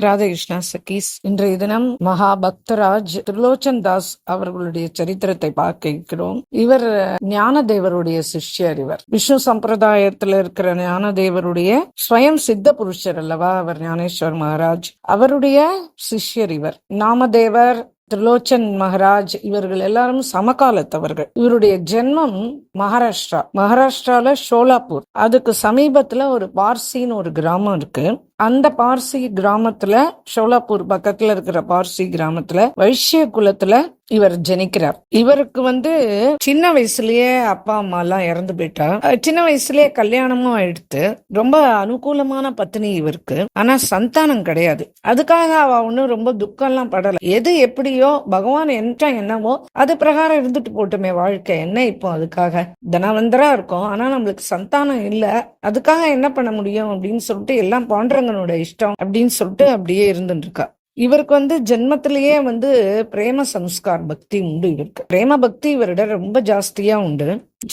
ராதகிருஷ்ணா சகீஸ். இன்றைய தினம் மகா பக்தராஜ் திரிலோச்சன் தாஸ் அவர்களுடைய சரித்திரத்தை பார்க்க இருக்கிறோம். இவர் ஞானதேவருடைய சிஷ்யர். இவர் விஷ்ணு சம்பிரதாயத்தில் இருக்கிற ஞானதேவருடைய ஸ்வயம் சித்த புருஷர் அல்லவா அவர் ஞானேஸ்வர் மகாராஜ். அவருடைய சிஷ்யர் இவர். நாமதேவர், திரிலோச்சன் மகாராஜ் இவர்கள் எல்லாரும் சமகாலத்தவர்கள். இவருடைய ஜென்மம் மகாராஷ்டிரால ஷோலாப்பூர். அதுக்கு சமீபத்துல ஒரு பார்சின்னு ஒரு கிராமம் இருக்கு. அந்த பார்சி கிராமத்துல, ஷோலாப்பூர் பக்கத்துல இருக்கிற பார்சி கிராமத்துல வைஷ்ய குலத்துல இவர் ஜனிக்கிறார். இவருக்கு சின்ன வயசுலயே அப்பா அம்மா எல்லாம் இறந்து போயிட்டா. சின்ன வயசுலயே கல்யாணமும் ஆயிடுத்து. ரொம்ப அனுகூலமான பத்தினி இவருக்கு. ஆனா சந்தானம் கிடையாது. அதுக்காக அவ ஒன்னும் ரொம்ப துக்கம் எல்லாம் படல. எது எப்படியோ பகவான் என்னவோ அது பிரகாரம் இருந்துட்டு போட்டுமே, வாழ்க்கை என்ன இப்போ. அதுக்காக தனவந்தரா இருக்கும், ஆனா நம்மளுக்கு சந்தானம் இல்ல. அதுக்காக என்ன பண்ண முடியும் அப்படின்னு சொல்லிட்டு எல்லாம் பாண்டரங்கனோட இஷ்டம் அப்படின்னு சொல்லிட்டு அப்படியே இருந்துட்டு இருக்கா. இவருக்கு ஜென்மத்திலேயே பிரேம சம்ஸ்கார் பக்தி உண்டு. இவருக்கு பிரேம பக்தி இவரிடம் ரொம்ப ஜாஸ்தியா உண்டு.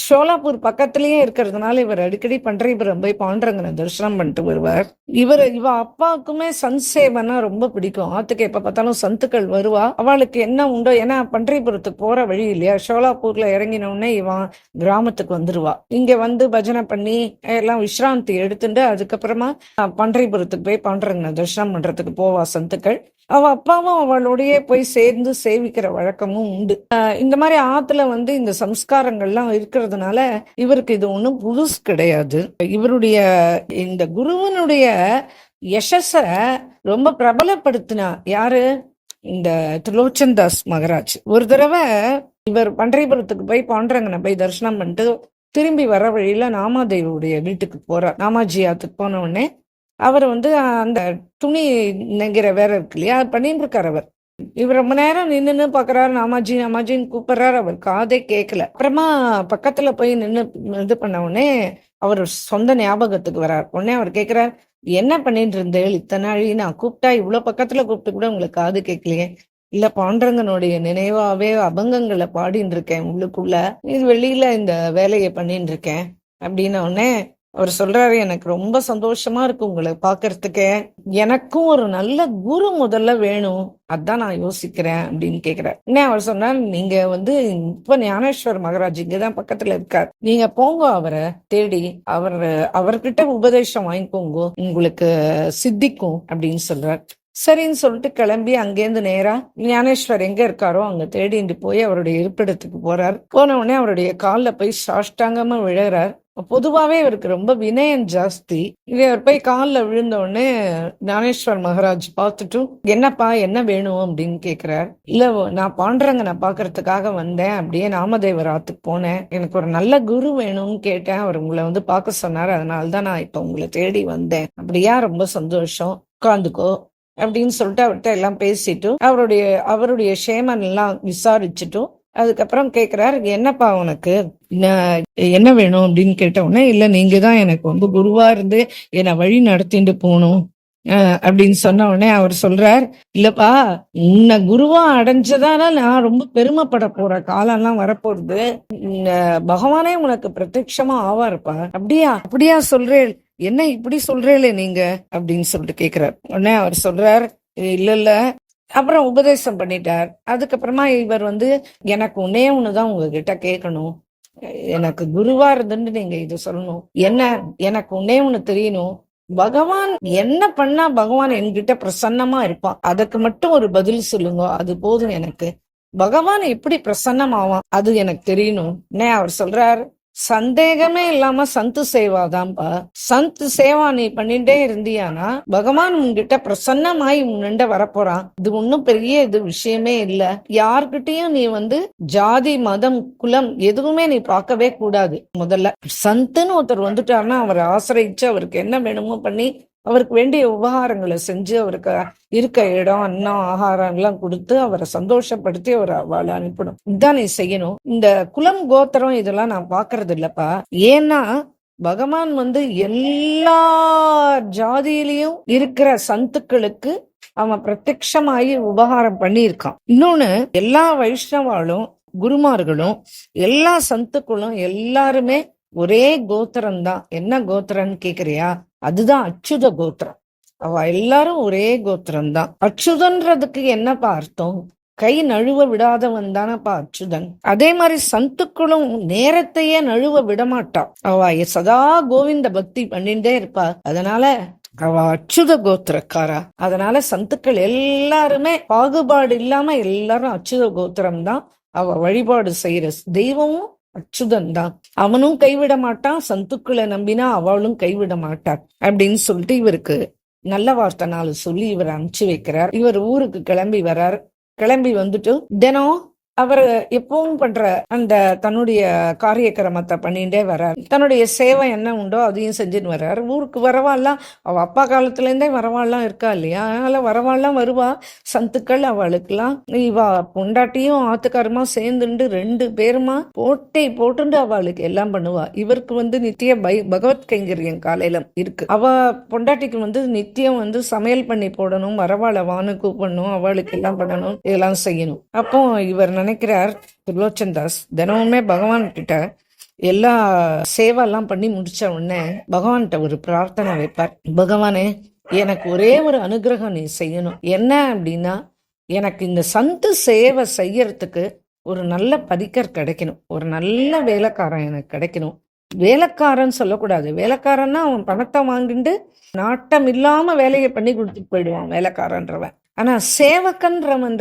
ஷோலாப்பூர் பக்கத்திலேயே இருக்கிறதுனால இவர் அடிக்கடி பண்டரிபுரம் போய் பாண்டரங்கனை தரிசனம் பண்ணிட்டு வருவார். இவ அப்பாவுக்குமே சந்த் சேவனா ரொம்ப பிடிக்கும். ஆத்துக்கு எப்ப பார்த்தாலும் சந்துக்கள் வருவா. அவளுக்கு என்ன உண்டோ, ஏன்னா பண்டரிபுரத்துக்கு போற வழி இல்லையா. ஷோலாப்பூர்ல இறங்கின உடனே இவன் கிராமத்துக்கு வந்துருவா. இங்க பஜனை பண்ணி எல்லாம் விஸ்ராந்தி எடுத்துட்டு அதுக்கப்புறமா பண்டரிபுரத்துக்கு போய் பாண்டரங்கனை தரிசனம் பண்றதுக்கு போவா சந்துக்கள். அவ அப்பாவும் அவளோடய போய் சேர்ந்து சேவிக்கிற வழக்கமும் உண்டு. இந்த மாதிரி ஆத்துல இந்த சம்ஸ்காரங்கள்லாம் இருக்கிறதுனால இவருக்கு இது ஒண்ணும் புதுசு கிடையாது. இவருடைய இந்த குருவனுடைய யசஸ ரொம்ப பிரபலப்படுத்தினா யாரு? இந்த திரிலோச்சன் தாஸ் மகாராஜ். ஒரு தடவை இவர் பண்டரிபுரத்துக்கு போய் பாண்டரங்கனை போய் தரிசனம் பண்ணிட்டு திரும்பி வர வழியில நாமாதேவருடைய வீட்டுக்கு போறார். நாமாஜி ஆத்துக்கு போன உடனே அவர் அந்த துணி நெங்கிற வேற இருக்கு இல்லையா, அது பண்ணிட்டு இருக்காரு. இவர் ரொம்ப நேரம் நின்னு பாக்குறாரு. நாமாஜின்னு கூப்பிடுறாரு. அவர் காதே கேட்கல. அப்புறமா பக்கத்துல போய் நின்னு இது பண்ண உடனே அவர் சொந்த ஞாபகத்துக்கு வர்றார். உடனே அவர் கேட்கிறார், என்ன பண்ணிட்டு இருந்தேள் இத்தனை நாளி? நான் கூப்பிட்டா இவ்வளவு பக்கத்துல கூப்பிட்டு கூட உங்களுக்கு காது கேட்கலையே. இல்ல, பாண்டரங்கனுடைய நினைவாவே அபங்கங்களை பாடின்னு இருக்கேன் உள்ளுக்குள்ள, இது வெளியில இந்த வேலையை பண்ணிட்டு இருக்கேன் அப்படின்ன உடனே அவர் சொல்றாரு, எனக்கு ரொம்ப சந்தோஷமா இருக்கு உங்களை பாக்குறதுக்கு. எனக்கும் ஒரு நல்ல குரு முதல்ல வேணும், அதான் நான் யோசிக்கிறேன் அப்படின்னு கேக்குறாரு. இன்னும் அவர் சொன்னார், நீங்க இப்ப ஞானேஸ்வர் மகாராஜ் இங்கதான் பக்கத்துல இருக்கார், நீங்க போங்க அவரை தேடி, அவர்கிட்ட உபதேசம் வாங்கிக்கோங்க, உங்களுக்கு சித்திக்கும் அப்படின்னு சொல்றார். சரின்னு சொல்லிட்டு கிளம்பி அங்கேருந்து நேரா ஞானேஸ்வர் எங்க இருக்காரோ அங்க தேடிட்டு போய் அவருடைய இருப்பிடத்துக்கு போறார். போன உடனே அவருடைய காலில் போய் சாஷ்டாங்கமா விழுறார். பொதுவாவே இவருக்கு ரொம்ப வினயம் ஜாஸ்தி. இவர் போய் காலில் விழுந்த உடனே ஞானேஸ்வர் மகாராஜ் பார்த்துட்டு, என்னப்பா என்ன வேணும் அப்படின்னு கேக்குறார். இல்ல, நான் பாண்டரங்கனை பாக்குறதுக்காக வந்தேன், அப்படியே நாமதேவர் ஆத்துக்கு போனேன், எனக்கு ஒரு நல்ல குரு வேணும்னு கேட்டேன், அவர் உங்களை பார்க்க சொன்னார், அதனால்தான் நான் இப்ப உங்களை தேடி வந்தேன். அப்படியா, ரொம்ப சந்தோஷம், உட்காந்துக்கோ அப்படின்னு சொல்லிட்டு அவர்கிட்ட எல்லாம் பேசிட்டு அவருடைய ஷேமன் எல்லாம் விசாரிச்சுட்டும் அதுக்கப்புறம் கேக்குறாரு, என்னப்பா உனக்கு என்ன வேணும் அப்படின்னு கேட்ட உடனே, இல்ல நீங்க தான் எனக்கு குருவா இருந்து என்னை வழி நடத்திட்டு போகணும் அப்படின்னு சொன்ன உடனே அவர் சொல்றார், இல்லப்பா உன்னை குருவா அடைஞ்சதால நான் ரொம்ப பெருமைப்பட போற காலம்லாம் வரப்போறது, பகவானே உனக்கு பிரத்யட்சமா ஆவாருப்பா. அப்படியா சொல்றேன், என்ன இப்படி சொல்றேலே நீங்க அப்படின்னு சொல்லிட்டு கேக்குறார். உடனே அவர் சொல்றார், இல்ல. அப்புறம் உபதேசம் பண்ணிட்டார். அதுக்கப்புறமா இவர் எனக்கு ஒண்ணுதான் உங்ககிட்ட கேட்கணும், எனக்கு குருவா இருந்துன்னு நீங்க இது சொல்லணும், எனக்கு ஒண்ணு தெரியணும், பகவான் என்ன பண்ணா பகவான் என்கிட்ட பிரசன்னமா இருப்பான், அதுக்கு மட்டும் ஒரு பதில் சொல்லுங்க, அது போதும் எனக்கு. பகவான் எப்படி பிரசன்னமாவான் அது எனக்கு தெரியணும். அவர் சொல்றார், சந்தேகமே இல்லாம சந்து சேவாதான்பா. சந்து சேவா நீ பண்ணிட்டே இருந்தியானா பகவான் உன்கிட்ட பிரசன்னமாய் உன்னிட்ட வரப்போறான். இது ஒன்னும் பெரிய விஷயமே இல்ல. யார்கிட்டயும் நீ ஜாதி மதம் குலம் எதுவுமே நீ பார்க்கவே கூடாது. முதல்ல சந்துன்னு ஒருத்தர் வந்துட்டாருன்னா அவரை ஆசிரியிச்சு அவருக்கு என்ன வேணுமோ பண்ணி அவருக்கு வேண்டிய உபகாரங்களை செஞ்சு அவருக்கு இருக்க இடம், அன்னம், ஆகாரம் எல்லாம் கொடுத்து அவரை சந்தோஷப்படுத்தி அவளை அனுப்பணும். இதுதான் நீ செய்யணும். இந்த குலம் கோத்திரம் இதெல்லாம் நான் பாக்குறது இல்லப்பா. ஏன்னா பகவான் எல்லா ஜாதியிலையும் இருக்கிற சந்துக்களுக்கு அவன் பிரத்யட்சமாயி உபகாரம் பண்ணியிருக்கான். இன்னொன்னு, எல்லா வைஷ்ணவாலும் குருமார்களும் எல்லா சந்துக்களும் எல்லாருமே ஒரே கோத்திரம் தான். என்ன கோத்திரம்னு கேக்குறியா? அதுதான் அச்சுத கோத்திரம். அவ எல்லாரும் ஒரே கோத்திரம் தான். அச்சுதன்றதுக்கு என்னப்பா அர்த்தம்? கை நழுவ விடாதவன் தானப்பா அச்சுதன். அதே மாதிரி சந்துக்களும் நேரத்தையே நழுவ விடமாட்டா. அவ சதா கோவிந்த பக்தி பண்ணிட்டே இருப்பா. அதனால அவ அச்சுத கோத்திரக்காரா. அதனால சந்துக்கள் எல்லாருமே பாகுபாடு இல்லாம எல்லாரும் அச்சுத கோத்திரம் தான். அவ வழிபாடு செய்யற தெய்வமும் அச்சுதன் தான். அவனும் கைவிட மாட்டான், சந்துக்களை நம்பினா அவளும் கைவிட மாட்டார் அப்படின்னு சொல்லிட்டு இவருக்கு நல்ல வார்த்தை 4 சொல்லி இவர் அனுப்பிச்சு வைக்கிறார். இவர் ஊருக்கு கிளம்பி வர்றார். கிளம்பி வந்துட்டு தினம் அவர் எப்பவும் பண்ற அந்த தன்னுடைய காரிய கிரமத்தை பண்ணிட்டே வர்றார். தன்னுடைய சேவை என்ன உண்டோ அதையும் செஞ்சுட்டு வர்றார். ஊருக்கு வரவாள்லாம் அவ அப்பா காலத்துல இருந்தே வரவாள்லாம் இருக்கா இல்லையா, அதனால வரவாள்லாம் வருவா. சந்துக்கள் அவளுக்குலாம் இவா பொண்டாட்டியும் ஆத்துக்காரமா சேர்ந்துட்டு 2 பேருமா போட்டுண்டு அவளுக்கு எல்லாம் பண்ணுவா. இவருக்கு நித்திய பகவத் கைங்கரியம் காலையில இருக்கு. அவ பொண்டாட்டிக்கு நித்தியம் சமையல் பண்ணி போடணும், வரவாளை வானு கூப்பிடணும், அவளுக்கு எல்லாம் பண்ணணும், இதெல்லாம் செய்யணும். அப்போ இவர் நினைக்கிறார் திரிலோச்சன் தாஸ் தினமுமே பகவான் கிட்ட எல்லா சேவெல்லாம் பண்ணி முடிச்ச உடனே பகவான்கிட்ட ஒரு பிரார்த்தனை வைப்பார். பகவானே, எனக்கு ஒரே ஒரு அனுகிரகம் நீ செய்யணும். என்ன அப்படின்னா, எனக்கு இந்த சந்து சேவை செய்யறதுக்கு ஒரு நல்ல பதிக்கர் கிடைக்கணும், ஒரு நல்ல வேலைக்காரன் எனக்கு கிடைக்கணும். வேலைக்காரன் சொல்லக்கூடாது, வேலைக்காரன்னா அவன் பணத்தை வாங்கிட்டு நாட்டம் இல்லாம வேலையை பண்ணி கொடுத்துட்டு போயிடுவான் வேலைக்காரன்றவன். ஆனா சேவகன்றவன்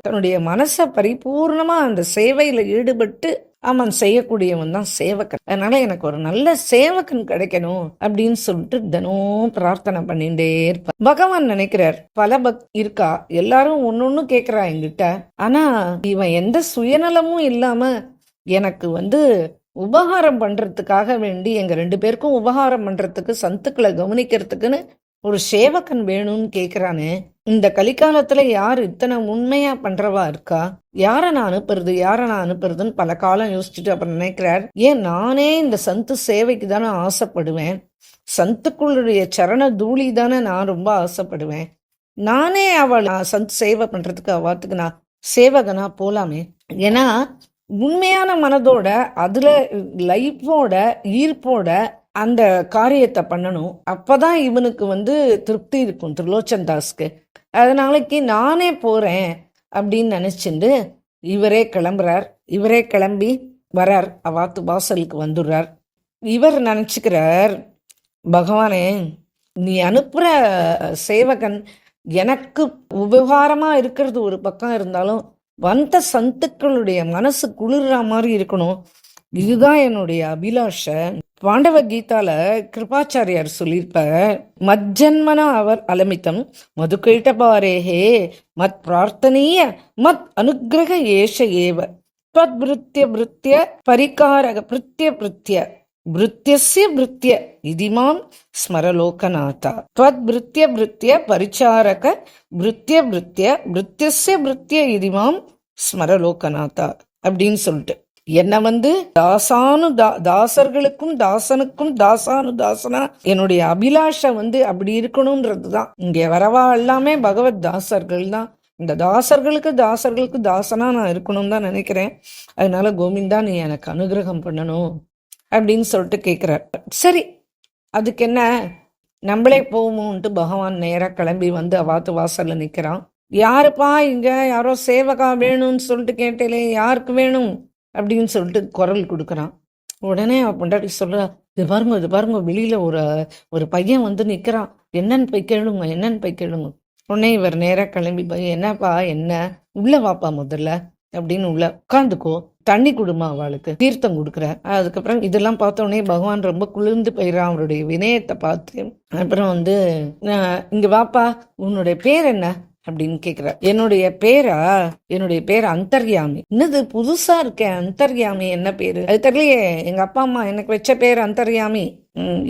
தன்னுடைய மனசை பரிபூர்ணமா அந்த சேவையில ஈடுபட்டு அவன் செய்யக்கூடியவன் தான் சேவகன். அதனால எனக்கு ஒரு நல்ல சேவகன் கிடைக்கணும் அப்படின்னு சொல்லிட்டு தினம் பிரார்த்தனை பண்ணிட்டே இருப்பார். பகவான் நினைக்கிறார், பல இருக்கா, எல்லாரும் ஒன்னொன்னு கேக்குறா என்கிட்ட, ஆனா இவன் எந்த சுயநலமும் இல்லாம எனக்கு உபகாரம் பண்றதுக்காக வேண்டி, எங்க 2 பேருக்கும் உபகாரம் பண்றதுக்கு, சந்துக்களை கவனிக்கிறதுக்குன்னு ஒரு சேவகன் வேணும்னு கேக்குறானே. இந்த கலிகாலத்துல யார் இத்தனை உண்மையா பண்றவா இருக்கா? யார நான் அனுப்புறதுன்னு பல காலம் யோசிச்சுட்டு அப்புறம் நினைக்கிறார், ஏன் நானே இந்த சந்து சேவைக்கு தானே ஆசைப்படுவேன், சந்துக்குள்ளுடைய சரண தூளி தானே நான் ரொம்ப ஆசைப்படுவேன், நானே அவள் சந்து சேவை பண்றதுக்கு அவாத்துக்கு நான் சேவகனா போலாமே. ஏன்னா உண்மையான மனதோட அதுல லைஃபோட ஈர்ப்போட அந்த காரியத்தை பண்ணணும். அப்பதான் இவனுக்கு திருப்தி இருக்கும் திரிலோச்சன் தாஸ்க்கு. அதனாலக்கு நானே போறேன் அப்படின்னு நினைச்சுட்டு இவரே கிளம்புறார். இவரே கிளம்பி வரார், அவாத்து வாசலுக்கு வந்துடுறார். இவர் நினைச்சுக்கிறார், பகவானே, நீ அனுப்புற சேவகன் எனக்கு உபகாரமா இருக்கிறது ஒரு பக்கம் இருந்தாலும் வந்த சந்துக்களுடைய மனசு குளிர்ற மாதிரி இருக்கணும், இதுதான் என்னுடைய அபிலாஷ. பாண்டவ கீதால கிருபாச்சாரியார் சொல்லியிருப்ப, மஜ்ஜன்மனா அவர் அலமித்தம் மதுகைட்டபாரேஹே மத் பிரார்த்தனீய மத் அனுகிரக ஏஷ ஏவ த்வத் பிருத்ய பிருத்ய பரிகாரக பிருத்ய பிருத்ய பிருத்யஸ்ய பிருத்ய இதிமாம் ஸ்மரலோகநாதா த்வத் பிருத்ய பிருத்ய பரிச்சாரக பிருத்ய பிருத்ய பிருத்யஸ்ய பிருத்ய இதிமாம் ஸ்மரலோகநாதா அப்படின்னு சொல்லிட்டு, என்ன தாசர்களுக்கும் தாசனுக்கும் தாசனா என்னுடைய அபிலாஷ அப்படி இருக்கணும்ன்றதுதான். இங்க வரவா எல்லாமே பகவத் தாசர்கள் தான். இந்த தாசர்களுக்கு தாசனா நான் இருக்கணும் தான் நினைக்கிறேன். அதனால கோவிந்தா, நீ எனக்கு அனுகிரகம் பண்ணணும் அப்படின்னு சொல்லிட்டு கேட்கிறார். சரி, அதுக்கு என்ன, நம்மளே போவோம்ட்டு பகவான் நேரா கிளம்பி அவாத்து வாசல்ல நிக்கிறான். யாருப்பா இங்க, யாரோ சேவகா வேணும்னு சொல்லிட்டு கேட்டேலே, யாருக்கு வேணும் அப்படின்னு சொல்லிட்டு குரல் கொடுக்குறான். உடனே அவ பொண்டாட்டி சொல்றா, இது பாருங்க வெளியில ஒரு பையன் நிக்கிறான், என்னன்னு போய் கேளுங்க. உடனே இவர் நேரா கிளம்பி போய், என்னப்பா என்ன, உள்ள வாப்பா முதல்ல அப்படின்னு உள்ள உட்காந்துக்கோ, தண்ணி கொடுமா, அவளுக்கு தீர்த்தம் கொடுக்குற. அதுக்கப்புறம் இதெல்லாம் பார்த்த உடனே பகவான் ரொம்ப குளிர்ந்து போயிடறான் அவருடைய வினயத்தை பார்த்து. அப்புறம் இங்க வாப்பா, உன்னுடைய பேர் என்ன அப்படின்னு கேக்குற. என்னுடைய பேர் அந்தர்யாமி. என்னது புதுசா இருக்கேன், அந்தர்யாமி என்ன பேரு, அது தெரியலையே, எங்க அப்பா அம்மா எனக்கு வச்ச பேர் அந்தர்யாமி.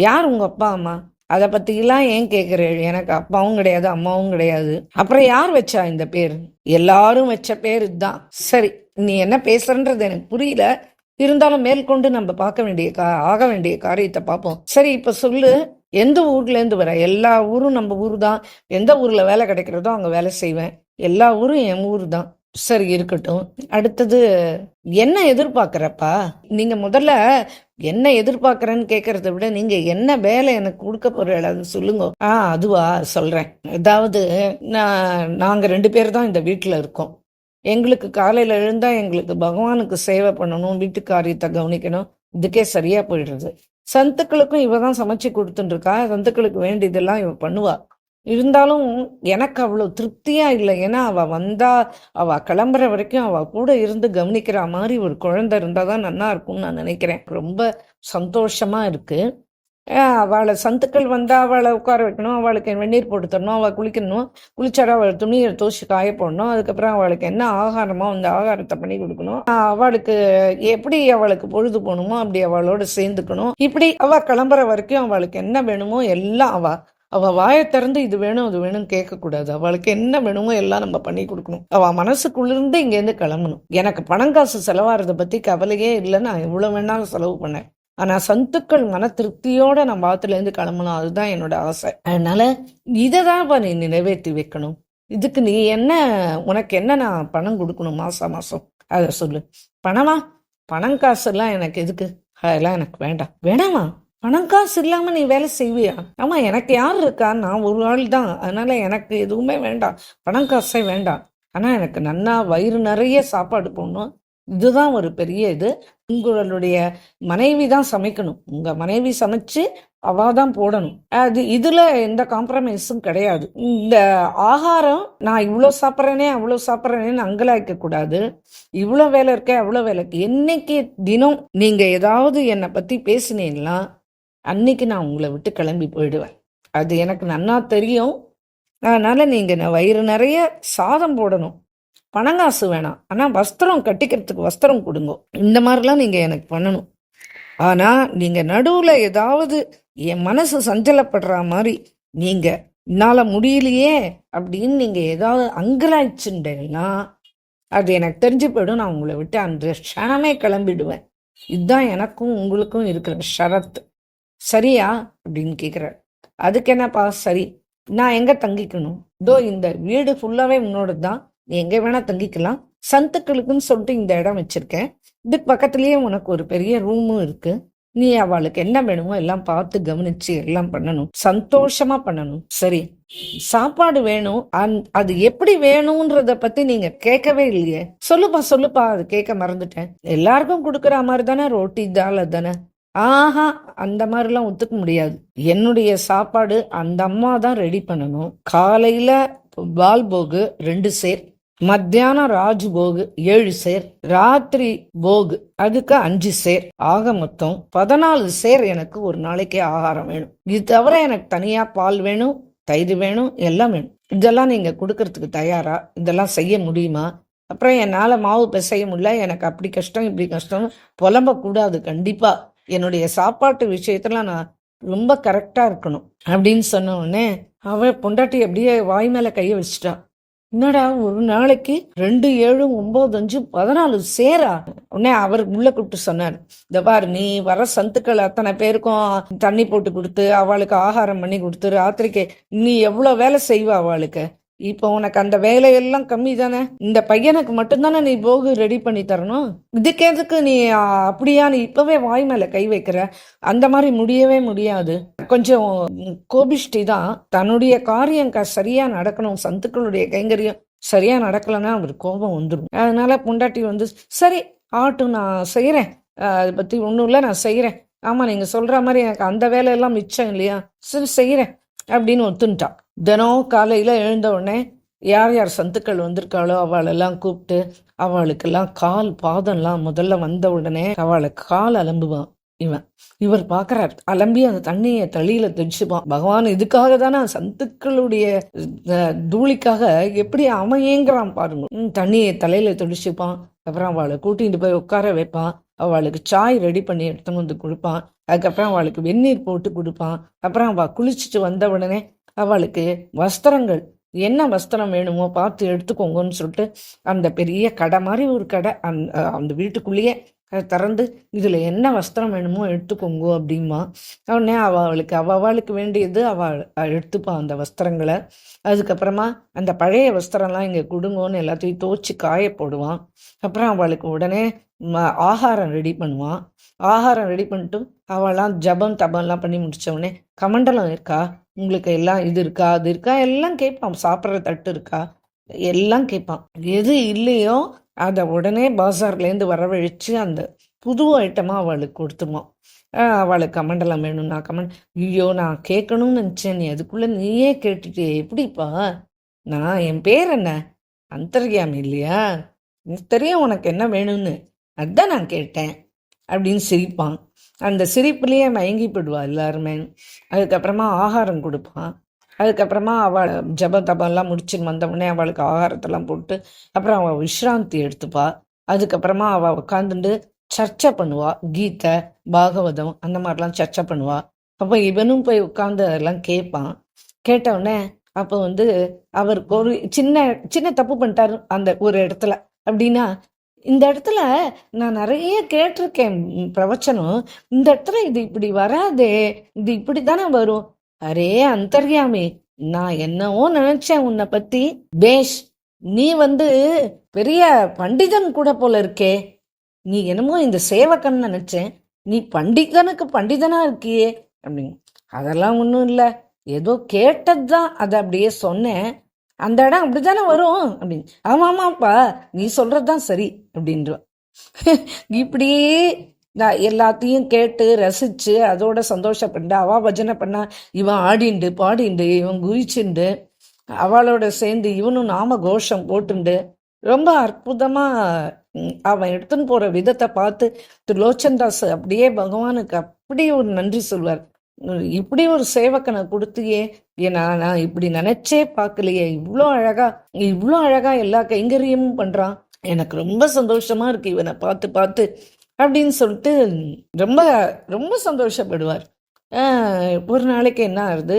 யார் உங்க அப்பா அம்மா, அதை பத்தி எல்லாம் ஏன் கேக்குறேன், எனக்கு அப்பாவும் கிடையாது அம்மாவும் கிடையாது, அப்புறம் யார் வச்சா இந்த பேர், எல்லாரும் வச்ச பேர் இதுதான். சரி, நீ என்ன பேசுறன்றது எனக்கு புரியல, இருந்தாலும் மேற்கொண்டு நம்ம ஆக வேண்டிய காரியத்தை பார்ப்போம். சரி, இப்ப சொல்லு, எந்த ஊர்ல இருந்து வர? எல்லா ஊரும் நம்ம ஊரு தான், எந்த ஊர்ல வேலை கிடைக்கிறதோ அங்க வேலை செய்வேன், எல்லா ஊரும் என் ஊரு தான். சரி, இருக்கட்டும். அடுத்தது என்ன எதிர்பார்க்கிறப்பா, நீங்க முதல்ல என்ன எதிர்பார்க்கறேன்னு கேட்கறத விட நீங்க என்ன வேலை எனக்கு கொடுக்க போறீங்க அது சொல்லுங்க. அதுவா சொல்றேன். அதாவது நாங்க 2 பேர் தான் இந்த வீட்டுல இருக்கோம். எங்களுக்கு காலையில எழுந்தா எங்களுக்கு பகவானுக்கு சேவை பண்ணணும், வீட்டு காரியத்தை கவனிக்கணும், இதுக்கே சரியா போயிடுறது. சந்துக்களுக்கும் இவ தான் சமைச்சு கொடுத்துட்டு இருக்கா. சந்துக்களுக்கு வேண்டியதெல்லாம் இவ பண்ணுவா. இருந்தாலும் எனக்கு அவ்வளவு திருப்தியா இல்லை. ஏன்னா அவ கிளம்புற வரைக்கும் அவ கூட இருந்து கவனிக்கிற மாதிரி ஒரு குழந்தை இருந்தாதான் நல்லா இருக்கும்னு நான் நினைக்கிறேன். ரொம்ப சந்தோஷமா இருக்கு. அவளை சந்துக்கள் வந்தா அவளை உட்கார வைக்கணும், அவளுக்கு வெந்நீர் போட்டு தரணும், அவள் குளிக்கணும், குளிச்சாடா அவள் துணியை துவச்சி காய போடணும், அதுக்கப்புறம் அவளுக்கு என்ன ஆகாரமோ அந்த ஆகாரத்தை பண்ணி கொடுக்கணும், அவளுக்கு எப்படி அவளுக்கு பொழுது போகணுமோ அப்படி அவளோட சேர்ந்துக்கணும். இப்படி அவ கிளம்புற வரைக்கும் அவளுக்கு என்ன வேணுமோ எல்லாம் அவ வாயை திறந்து இது வேணும் அது வேணும் கேட்கக்கூடாது. அவளுக்கு என்ன வேணுமோ எல்லாம் நம்ம பண்ணி கொடுக்கணும். அவ மனசுக்குள்ளிருந்து இங்கேருந்து கிளம்பணும். எனக்கு பணம் காசு செலவாகிறத பத்தி கவலையே இல்லை. நான் எவ்வளவு வேணாலும் செலவு பண்ணேன். ஆனா சந்துக்கள் மன திருப்தியோட நான் பாத்துல இருந்து கிளம்பணும், அதுதான் என்னோட ஆசை. அதனால இததான் நீ நிறைவேற்றி வைக்கணும். இதுக்கு நீ உனக்கு என்ன நான் பணம் கொடுக்கணும் மாசம் மாசம் அத சொல்லு. பணம் காசு எல்லாம் எனக்கு எதுக்கு? அதெல்லாம் எனக்கு வேண்டாமா? பணம் காசு இல்லாம நீ வேலை செய்வியா? ஆமா, எனக்கு யார் இருக்கா? நான் ஒரு ஆள் தான். அதனால எனக்கு எதுவுமே வேண்டாம், பணம் காசே வேண்டாம். ஆனா எனக்கு நன்னா வயிறு நிறைய சாப்பாடு போடணும். இதுதான் ஒரு பெரிய இது. உங்களுடைய மனைவி தான் சமைக்கணும். உங்க மனைவி சமைச்சு அவாதான் போடணும். இதுல எந்த காம்ப்ரமைஸும் கிடையாது. இந்த ஆகாரம் நான் இவ்வளவு சாப்பிட்றேனேன்னு அங்கலாய்க்க கூடாது. இவ்வளவு வேலை இருக்க அவ்வளவு வேலை. என்னைக்கு தினம் நீங்க ஏதாவது என்னை பத்தி பேசினீங்களா அன்னைக்கு நான் உங்களை விட்டு கிளம்பி போயிடுவேன். அது எனக்கு நன்னா தெரியும். அதனால நீங்க வயிறு நிறைய சாதம் போடணும், பணங்காசு வேணாம். ஆனா வஸ்திரம் கட்டிக்கிறதுக்கு வஸ்திரம் கொடுங்க. இந்த மாதிரிலாம் நீங்க எனக்கு பண்ணணும். ஆனா நீங்க நடுவுல ஏதாவது என் மனசு சஞ்சலப்படுற மாதிரி நீங்க என்னால முடியலையே அப்படின்னு நீங்க ஏதாவது அங்கலாய்ச்சுட்டேன்னா அது எனக்கு தெரிஞ்சு போயிடும். நான் உங்களை விட்டு அந்த க்ஷணமே கிளம்பிடுவேன். இதுதான் எனக்கும் உங்களுக்கும் இருக்கிற ஷரத். சரியா அப்படின்னு கேக்குறாரு. அதுக்கு என்னப்பா சரி, நான் எங்க தங்கிக்கணும்? இதோ இந்த வீடு ஃபுல்லாவே உன்னோட தான், நீ எங்க வேணா தங்கிக்கலாம். சந்துக்களுக்குன்னு சொல்லிட்டு இந்த இடம் வச்சிருக்கேன். இதுக்கு பக்கத்துலயே உனக்கு ஒரு பெரிய ரூமும் இருக்கு. நீ அவளுக்கு என்ன வேணுமோ எல்லாம் பார்த்து கவனிச்சு எல்லாம் பண்ணணும், சந்தோஷமா பண்ணணும். சரி, சாப்பாடு வேணும், அது எப்படி வேணும்ன்றத பத்தி நீங்க கேட்கவே இல்லையே. சொல்லுப்பா, அது கேட்க மறந்துட்டேன். எல்லாருக்கும் கொடுக்குற மாதிரி தானே, ரோட்டி தால் தானே? அந்த மாதிரிலாம் ஒத்துக்க முடியாது. என்னுடைய சாப்பாடு அந்த அம்மா தான் ரெடி பண்ணணும். காலையில பால் போகு 2 சேர், மத்தியானம் ராஜ் போகு 7 சேர், ராத்திரி போகு அதுக்கு 5 சேர், ஆக மொத்தம் 14 சேர் எனக்கு ஒரு நாளைக்கு ஆகாரம் வேணும். இது தவிர எனக்கு தனியா பால் வேணும், தயிர் வேணும், எல்லாம் வேணும். இதெல்லாம் நீங்க கொடுக்கறதுக்கு தயாரா? இதெல்லாம் செய்ய முடியுமா? அப்புறம் என்னால மாவு பிசைய முடியல, எனக்கு அப்படி கஷ்டம் இப்படி கஷ்டம் புலம்ப கூடாது. கண்டிப்பா என்னுடைய சாப்பாட்டு விஷயத்துல நான் ரொம்ப கரெக்டா இருக்கணும் அப்படின்னு சொன்ன உடனே அவ பொண்டாட்டி அப்படியே வாய் மேல கைய வச்சுட்டா. என்னடா ஒரு நாளைக்கு 2, 7, 9, 5, 14 சேரா? உடனே அவர் உள்ள கூப்பிட்டு சொன்னார், இந்த பாரு, நீ வர சந்துக்கள் அத்தனை பேருக்கும் தண்ணி போட்டு கொடுத்து அவளுக்கு ஆகாரம் பண்ணி கொடுத்து ராத்திரிக்கு நீ எவ்வளவு வேலை செய்வா அவளுக்கு? இப்போ உனக்கு அந்த வேலையெல்லாம் கம்மி தானே? இந்த பையனுக்கு மட்டும்தானே நீ போகு ரெடி பண்ணி தரணும். இதுக்கு எதுக்கு நீ அப்படியா நீ இப்பவே வாய் மேல கை வைக்கிற? அந்த மாதிரி முடியவே முடியாது. கொஞ்சம் கோபிஷ்டி தான். தன்னுடைய காரியம் சரியா நடக்கணும், சந்துக்களுடைய கைங்கரியம் சரியா நடக்கலன்னா அவர் கோபம் வந்துடும். அதனால பொண்டாட்டி வந்து சரி ஆட்டும், நான் செய்யறேன், அதை பத்தி ஒண்ணும் இல்லை, நான் செய்யறேன். ஆமா, நீங்க சொல்ற மாதிரி எனக்கு அந்த வேலையெல்லாம் மிச்சம் இல்லையா, சரி செய்யறேன் அப்படின்னு ஒத்துன்ட்டா. தினம் காலையில எழுந்த உடனே யார் யார் சந்துக்கள் வந்திருக்காளோ அவளெல்லாம் கூப்பிட்டு அவளுக்கெல்லாம் கால் பாதம்லாம் முதல்ல வந்த உடனே அவளுக்கு கால் அலம்புவான். இவர் பாக்குறார், அலம்பி அந்த தண்ணியை தளியில தெளிச்சுப்பான். பகவான் இதுக்காக தானே சந்துக்களுடைய தூளிக்காக எப்படி அமையங்கிறான் பாருங்க. தண்ணியை தலையில தெளிச்சுப்பான். அப்புறம் அவளை கூட்டிட்டு போய் உட்கார வைப்பான். அவளுக்கு சாய் ரெடி பண்ணி எடுத்துன்னு வந்து கொடுப்பான். அதுக்கப்புறம் அவளுக்கு வெந்நீர் போட்டு கொடுப்பான். அப்புறம் அவள் குளிச்சுட்டு வந்த உடனே அவளுக்கு வஸ்திரங்கள் என்ன வஸ்திரம் வேணுமோ பார்த்து எடுத்துக்கோங்கன்னு சொல்லிட்டு அந்த பெரிய கடை மாதிரி ஒரு கடை அந்த வீட்டுக்குள்ளேயே அதை திறந்து இதில் என்ன வஸ்திரம் வேணுமோ எடுத்துக்கோங்க அப்படிமா. உடனே அவளுக்கு வேண்டியது எடுத்துப்பான் அந்த வஸ்திரங்களை. அதுக்கப்புறமா அந்த பழைய வஸ்திரம்லாம் இங்கே கொடுங்கோன்னு எல்லாத்தையும் துவச்சி காய போடுவான். அப்புறம் அவளுக்கு உடனே ஆகாரம் ரெடி பண்ணுவான். ஆகாரம் ரெடி பண்ணிட்டு அவளாம் ஜபம் தபம்லாம் பண்ணி முடிச்ச உடனே கமண்டலம் இருக்கா, உங்களுக்கு எல்லாம் இது இருக்கா அது இருக்கா எல்லாம் கேட்பான். சாப்பிட்ற தட்டு இருக்கா எல்லாம் கேட்பான். எது இல்லையோ அதை உடனே பாசார்லேருந்து வரவழைச்சு அந்த புது ஐட்டமாக அவளுக்கு கொடுத்துருவோம். அவளுக்கு கமண்டலம் வேணும்னா ஐயோ நான் கேட்கணும்னு நினச்சேன், நீ அதுக்குள்ளே நீயே கேட்டுட்டே எப்படிப்பா? நான் என் பேர் என்ன அந்தர்யாமி இல்லையா, தெரியும் உனக்கு என்ன வேணும்னு, அதுதான் நான் கேட்டேன் அப்படின்னு சிரிப்பான். அந்த சிரிப்புலேயே மயங்கி போயிடுவா எல்லாருமே. அதுக்கப்புறமா ஆகாரம் கொடுப்பான். அதுக்கப்புறமா அவள் ஜப தபம்லாம் முடிச்சுன்னு வந்தவுடனே அவளுக்கு ஆகாரத்தெல்லாம் போட்டு அப்புறம் அவள் விஷ்ராந்தி எடுத்துப்பா. அதுக்கப்புறமா அவள் உட்காந்துட்டு சர்ச்சை பண்ணுவா. கீதை பாகவதம் அந்த மாதிரிலாம் சர்ச்சை பண்ணுவா. அப்போ இவனும் போய் உட்காந்து அதெல்லாம் கேட்பான். கேட்டவுடனே அப்போ அவருக்கு ஒரு சின்ன சின்ன தப்பு பண்ணிட்டாரு அந்த ஒரு இடத்துல. அப்படின்னா, இந்த இடத்துல நான் நிறைய கேட்டிருக்கேன் பிரவச்சனம், இந்த இடத்துல இது இப்படி வராதே, இது இப்படி தானே வரும். அரே அந்தர்யாமி, நான் என்னவோ நினைச்சேன் உன்னை பத்தி. பேஷ், நீ பெரிய பண்டிதன் கூட போல இருக்கே. நீ என்னமோ இந்த சேவகன் நினைச்சேன், நீ பண்டிதனுக்கு பண்டிதனா இருக்கியே அப்படின்னு. அதெல்லாம் ஒன்றும் இல்லை, ஏதோ கேட்டதுதான், அதை அப்படியே சொன்னேன். அந்த இடம் அப்படித்தானே வரும் அப்படின்னு. ஆமாமாப்பா, நீ சொல்றதுதான் சரி அப்படின்ற. இப்படியே நான் எல்லாத்தையும் கேட்டு ரசிச்சு அதோட சந்தோஷப்பட்டு அவ பஜனை பண்ணா, இவன் ஆடிண்டு பாடிண்டு இவன் குதிச்சுண்டு அவளோட சேர்ந்து இவனும் நாம கோஷம் போட்டுண்டு ரொம்ப அற்புதமா அவன் எடுத்துன்னு போற விதத்தை பார்த்து திருலோச்சன்தாஸ் அப்படியே பகவானுக்கு அப்படி ஒரு நன்றி சொல்வார். இப்படி ஒரு சேவக்கனை கொடுத்தியே, ஏன்னா நான் இப்படி நினைச்சே பார்க்கலையே, இவ்வளோ அழகா எல்லா கைங்கரியமும் பண்றான், எனக்கு ரொம்ப சந்தோஷமா இருக்கு இவனை பார்த்து பார்த்து அப்படின்னு சொல்லிட்டு ரொம்ப ரொம்ப சந்தோஷப்படுவார். ஒரு நாளைக்கு என்ன ஆகுது,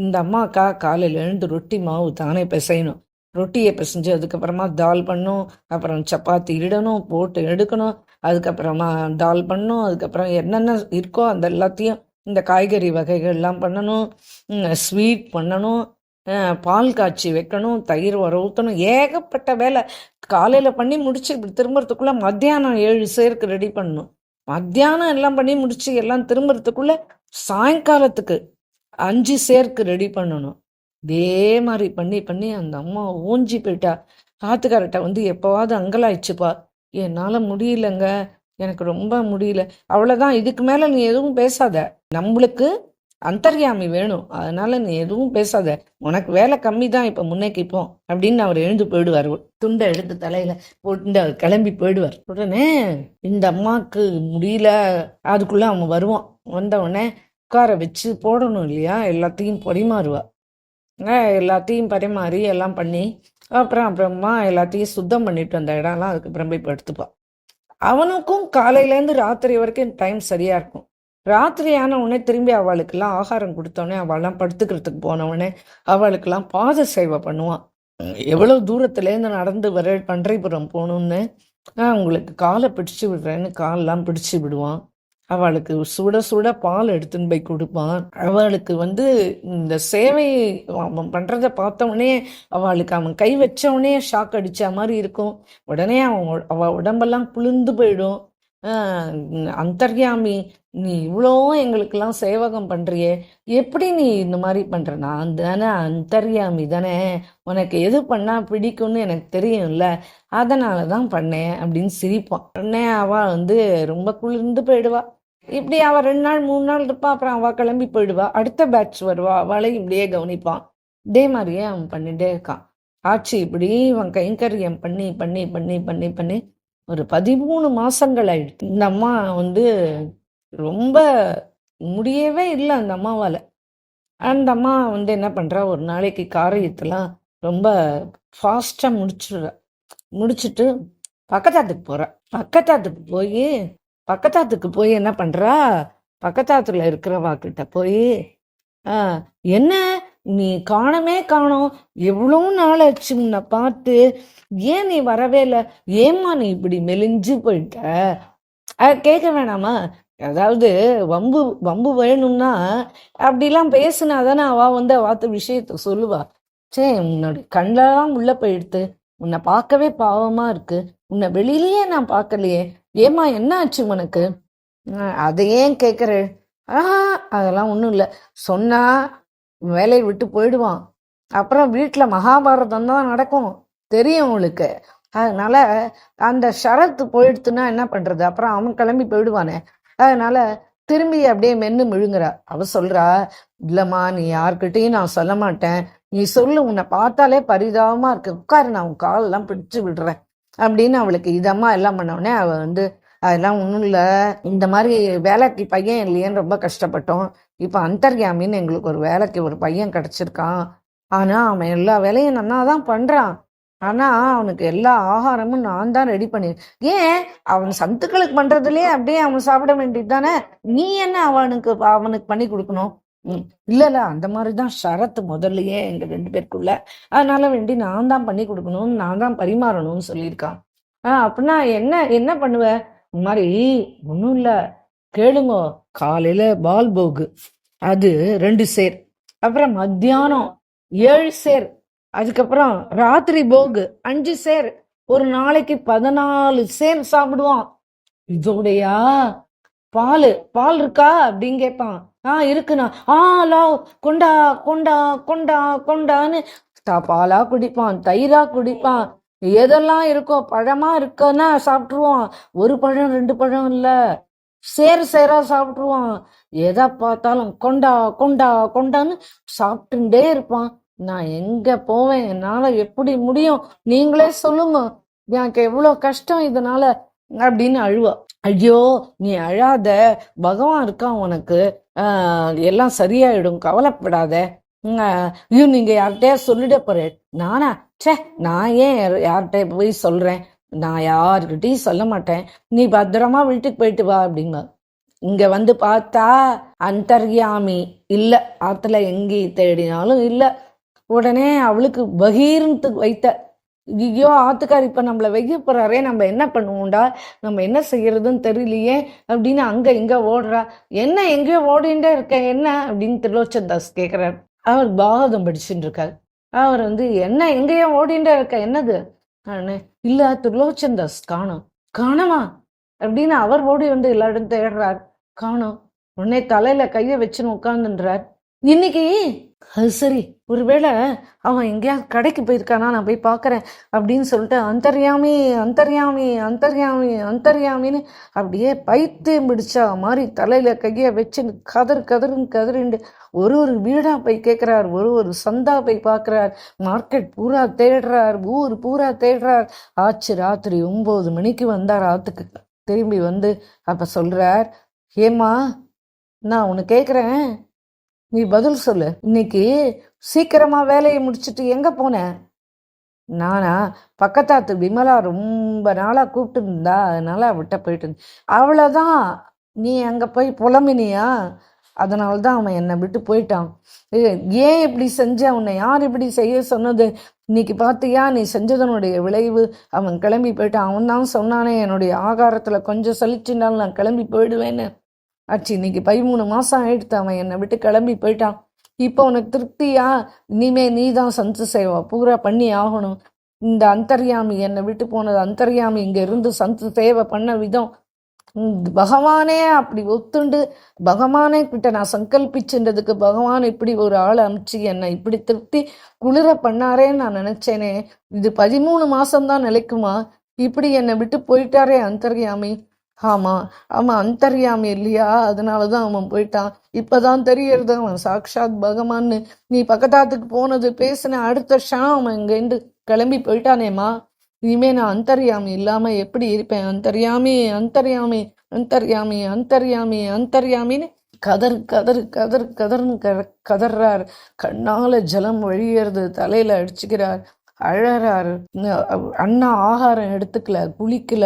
இந்த அம்மாக்கா காலையில் எழுந்து ரொட்டி மாவு தானே பிசையணும். ரொட்டியை பிசைஞ்சு அதுக்கப்புறமா தால் பண்ணும், அப்புறம் சப்பாத்தி இடணும் போட்டு எடுக்கணும், அதுக்கப்புறமா தால் பண்ணும், அதுக்கப்புறம் என்னென்ன இருக்கோ அந்த எல்லாத்தையும் இந்த காய்கறி வகைகள்லாம் பண்ணணும், ஸ்வீட் பண்ணணும், பால் காய்ச்சி வைக்கணும், தயிர் வர ஊற்றணும், ஏகப்பட்ட வேலை. காலையில் பண்ணி முடிச்சு இப்படி திரும்புறதுக்குள்ளே மத்தியானம் 7 சேருக்கு ரெடி பண்ணணும். மத்தியானம் எல்லாம் பண்ணி முடிச்சு எல்லாம் திரும்புறதுக்குள்ளே சாயங்காலத்துக்கு 5 சேருக்கு ரெடி பண்ணணும். இதே மாதிரி பண்ணி பண்ணி அந்த அம்மா ஓஞ்சி போயிட்டா. ஆத்துக்காரட்ட எப்போவாவது அங்கலாயிடுச்சுப்பா, என்னால் முடியலங்க, எனக்கு ரொம்ப முடியல, அவ்வளோதான், இதுக்கு மேலே நீ எதுவும் பேசாத, நம்மளுக்கு அந்தர்யாமி வேணும், அதனால நீ எதுவும் பேசாத, உனக்கு வேலை கம்மி தான், இப்போ முன்னைக்கு இப்போ அப்படின்னு அவர் எழுந்து போயிடுவார். துண்டை எடுத்து தலையில போட்டு அவர் கிளம்பி போயிடுவார். உடனே இந்த அம்மாவுக்கு முடியல, அதுக்குள்ள அவன் வருவான். வந்தவுடனே உட்கார வச்சு போடணும் இல்லையா, எல்லாத்தையும் பரிமாறுவா. எல்லாத்தையும் பரிமாறி எல்லாம் பண்ணி அப்புறமா எல்லாத்தையும் சுத்தம் பண்ணிட்டு வந்த இடம்லாம் அதுக்கப்புறம் போய் படுத்துப்பான். அவனுக்கும் காலையிலேருந்து ராத்திரி வரைக்கும் டைம் சரியா இருக்கும். ராத்திரி ஆன உடனே திரும்பி அவளுக்கெல்லாம் ஆகாரம் கொடுத்தோடனே அவள்லாம் படுத்துக்கிறதுக்கு போனவுடனே அவளுக்கெல்லாம் பாத சேவை பண்ணுவான். எவ்வளவு தூரத்துலேருந்து நடந்து வர பன்றைபுரம் போகணும்னு உங்களுக்கு காலை பிடிச்சு விடுறேன்னு காலெல்லாம் பிடிச்சு விடுவான். அவளுக்கு சுட சுட பால் எடுத்துன்னு போய் கொடுப்பான். அவளுக்கு இந்த சேவை அவன் பண்றத பார்த்தவொடனே அவளுக்கு அவன் கை வச்சவனே ஷாக் அடிச்ச மாதிரி இருக்கும். உடனே அவ உடம்பெல்லாம் குளிர்ந்து போயிடும். அந்தர்யாமி, நீ இவ்வளோ எங்களுக்கெல்லாம் சேவகம் பண்றியே, எப்படி நீ இந்த மாதிரி பண்ற? நான் தானே அந்தர்யாமி தானே, உனக்கு எது பண்ணா பிடிக்கும்னு எனக்கு தெரியும்ல, அதனாலதான் பண்ணேன் அப்படின்னு சிரிப்பான். உடனே அவ ரொம்ப குளிர்ந்து போயிடுவா. இப்படி அவ 2 நாள் 3 நாள் இருப்பா. அப்புறம் அவ கிளம்பி போயிடுவா. அடுத்த பேட்ச் வருவா, அவளையும் இப்படியே கவனிப்பான். இதே மாதிரியே அவன் பண்ணிட்டே இருக்கான். ஆச்சு இப்படி அவன் கைங்கரியம் பண்ணி பண்ணி பண்ணி பண்ணி பண்ணி ஒரு 13 மாசங்கள் ஆயிடுச்சு. இந்த அம்மா ரொம்ப முடியவே இல்லை அந்த அம்மாவால. அந்த அம்மா என்ன பண்றா, ஒரு நாளைக்கு காரியத்தெல்லாம் ரொம்ப ஃபாஸ்டா முடிச்சுட்டு பக்கத்தாத்துக்கு போய் என்ன பண்றா, பக்கத்தாத்துல இருக்கிறவா கிட்ட போய், என்ன நீ காணோம், எவ்வளவு நாள் ஆச்சு உன்னை பார்த்து, ஏன் நீ வரவே இல்லை, ஏம்மா நீ இப்படி மெலிஞ்சு போயிட்ட கேட்க வேணாமா? அதாவது வம்பு வம்பு வேணும்னா அப்படிலாம் பேசுனா தானே அவ வந்து அவாத்து விஷயத்த சொல்லுவா. சே, உன்னோட கண்ணெல்லாம் உள்ள போயிடுத்து, உன்னை பார்க்கவே பாவமா இருக்கு, உன்னை வெளியிலயே நான் பார்க்கலையே, ஏம்மா என்ன ஆச்சு உனக்கு? அதை ஏன் கேட்குற? ஆஹா, அதெல்லாம் ஒன்றும் இல்லை. சொன்னா வேலையை விட்டு போயிடுவான். அப்புறம் வீட்டில் மகாபாரதம் தான் நடக்கும், தெரியும் அவளுக்கு. அதனால அந்த ஷரத்து போயிடுத்துன்னா என்ன பண்றது? அப்புறம் அவன் கிளம்பி போயிடுவானே. அதனால திரும்பி அப்படியே மென்னு முழுங்குறா. அவ சொல்றா, இல்லம்மா நீ யார்கிட்டையும் நான் சொல்ல மாட்டேன், நீ சொல்லு, உன்னை பார்த்தாலே பரிதாபமா இருக்கு, உட்காரு, நான் உன் காலெல்லாம் பிடிச்சு விடுறேன் அப்படின்னு அவளுக்கு இதம்மா எல்லாம் பண்ணவுடனே அவ வந்து, அதெல்லாம் ஒன்றும் இல்லை, இந்த மாதிரி வேலைக்கு பையன் இல்லையேன்னு ரொம்ப கஷ்டப்பட்டோம், இப்போ அந்தர்யாமின்னு எங்களுக்கு ஒரு வேலைக்கு ஒரு பையன் கிடைச்சிருக்கான், ஆனா அவன் எல்லா வேலையும் நன்னா தான் பண்றான், ஆனா அவனுக்கு எல்லா ஆகாரமும் நான் தான் ரெடி பண்ணி. ஏன் அவன் சத்துக்களுக்கு பண்றதுலயே அப்படியே அவன் சாப்பிட வேண்டியது தானே, நீ என்ன அவனுக்கு பண்ணி கொடுக்கணும்? இல்ல இல்ல, அந்த மாதிரிதான் ஷரத்து முதல்லயே எங்க 2 பேருக்குள்ள. அதனால வேண்டி நான் தான் பண்ணி கொடுக்கணும், நான் தான் பரிமாறணும்னு சொல்லியிருக்கான். அப்படின்னா என்ன என்ன பண்ணுவ? இந்த மாதிரி ஒன்றும் இல்லை, கேளுங்க, காலையில பால் போகு அது 2 சேர், அப்புறம் மத்தியானம் 7 சேர், அதுக்கப்புறம் ராத்திரி போகு 5 சேர், ஒரு நாளைக்கு 14 சேர் சாப்பிடுவான். இதோடையா பால் பால் இருக்கா அப்படின்னு கேட்பான். இருக்குண்ணா. லாவ், கொண்டா கொண்டா கொண்டா கொண்டான்னு பாலா குடிப்பான், தயிரா குடிப்பான், எதெல்லாம் இருக்கோ, பழமா இருக்குன்னா சாப்பிட்டுருவான். ஒரு பழம் 2 பழம் இல்ல, சேரா சாப்பிட்டுருவான். எதை பார்த்தாலும் கொண்டா கொண்டா கொண்டான்னு சாப்பிட்டுட்டே இருப்பான். நான் எங்க போவேன்? என்னால எப்படி முடியும்? நீங்களே சொல்லுங்க, எனக்கு எவ்வளவு கஷ்டம் இதனால அப்படின்னு அழுவா. ஐயோ நீ அழாத, பகவான் இருக்கான் உனக்கு, எல்லாம் சரியாயிடும், கவலைப்படாத. ஐயோ நீங்க யார்கிட்டயா சொல்லிட போறேன். நானா? சே, நான் ஏன் யார்கிட்ட போய் சொல்றேன்? நான் யாருக்கிட்டையும் சொல்ல மாட்டேன், நீ பத்திரமா வீட்டுக்கு போயிட்டு வா அப்படிங்க. இங்க வந்து பார்த்தா அந்தர்யாமி இல்ல, ஆத்துல எங்கேயும் தேடினாலும் இல்ல. உடனே அவளுக்கு பகீர்னு வைத்த, ஐயோ ஆத்துக்கார் இப்ப நம்மள வைக்க போறாரே, நம்ம என்ன பண்ணுவோம்டா, நம்ம என்ன செய்யறதுன்னு தெரியலையே அப்படின்னு அங்க இங்க ஓடுறா. என்ன எங்கேயோ ஓடிண்டே இருக்க என்ன அப்படின்னு திரிலோச்சன் தாஸ் கேட்கிறார். அவர் பாகவதம் படிச்சுட்டு இருக்கார். அவர் வந்து, என்ன எங்கேயோ ஓடிண்டே இருக்க, என்னது? இல்ல திரிலோச்சன் தாஸ் காணோம். காணமா அப்படின்னு அவர் ஓடி வந்து எல்லா இடம் தேடுறார், காணோம். உடனே தலையில கைய வச்சுன்னு உட்கார்ந்துன்றார். இன்னைக்கு அது சரி, ஒருவேளை அவன் எங்கேயாவது கடைக்கு போயிருக்கானா, நான் போய் பார்க்கறேன் அப்படின்னு சொல்லிட்டு அந்தர்யாமி அந்தர்யாமி அந்தர்யாமி அந்தர்யாமின்னு அப்படியே பைத்தியம் பிடிச்சா மாதிரி தலையில கைய வச்சு கதறிண்டு ஒரு வீடா போய் கேட்கிறார், ஒரு சந்தா போய் பார்க்கிறார், மார்க்கெட் பூரா தேடுறார், ஊர் பூரா தேடுறார். ஆச்சு ராத்திரி 9 மணிக்கு வந்தார் ஆத்துக்கு. திரும்பி வந்து அப்ப சொல்றார், ஏம்மா நான் உன்னை கேட்குறேன், நீ பதில் சொல்லு, இன்னைக்கு சீக்கிரமா வேலையை முடிச்சுட்டு எங்க போன? நானா? பக்கத்தாத்து விமலா ரொம்ப நாளா கூப்பிட்டு இருந்தா, அதனால அவட்ட போயிட்டு அவ்வளவுதான். நீ அங்க போய் புலம்பினியா? அதனால்தான் அவன் என்னை விட்டு போயிட்டான். ஏன் இப்படி செஞ்ச? உன்னை யார் இப்படி செய்ய சொன்னது? இன்னைக்கு பார்த்தியா நீ செஞ்சதனுடைய விளைவு? அவன் கிளம்பி போயிட்டான். அவன் தான் சொன்னானே, என்னுடைய ஆகாரத்துல கொஞ்சம் சலிச்சுனாலும் நான் கிளம்பி போயிடுவேன்னு. ஆச்சு, இன்னைக்கு 13 மாசம் ஆயிடுத்து அவன் என்னை விட்டு கிளம்பி போயிட்டான். இப்போ உனக்கு திருப்தியா? இனிமே நீ தான் சந்து சேவா பூரா பண்ணி ஆகணும். இந்த அந்தர்யாமி என்னை விட்டு போனது, அந்தர்யாமி இங்க இருந்து சந்து சேவை பண்ண விதம், பகவானே அப்படி ஒத்துண்டு பகவானே கிட்ட நான் சங்கல்பிச்சுன்றதுக்கு பகவான் இப்படி ஒரு ஆள் அனுப்பிச்சு என்னை இப்படி திருப்தி குளிர பண்ணாரேன்னு நான் நினைச்சேனே. இது 13 மாசம்தான் நிலைக்குமா? இப்படி என்னை விட்டு போயிட்டாரே அந்தர்யாமி. ஆமா அந்தர்யாமி இல்லையா, அதனாலதான் அவன் போயிட்டான். இப்பதான் தெரியறது அவன் சாக்ஷாத் பகவான்னு. நீ பக்கத்தாத்துக்கு போனது பேசின அடுத்த க்ஷணம் அவன் இங்கேருந்து கிளம்பி போயிட்டானேம்மா. இனிமே நான் அந்தர்யாமி இல்லாம எப்படி இருப்பேன்? அந்தர்யாமி அந்தர்யாமி அந்தர்யாமி அந்தர்யாமி அந்தர்யாமின்னு கதர்ன்னு கதறார். கண்ணால ஜலம் வழியறது, தலையில அடிச்சுக்கிறார், அழறார். அண்ணா ஆகாரம் எடுத்துக்கல, குளிக்கல,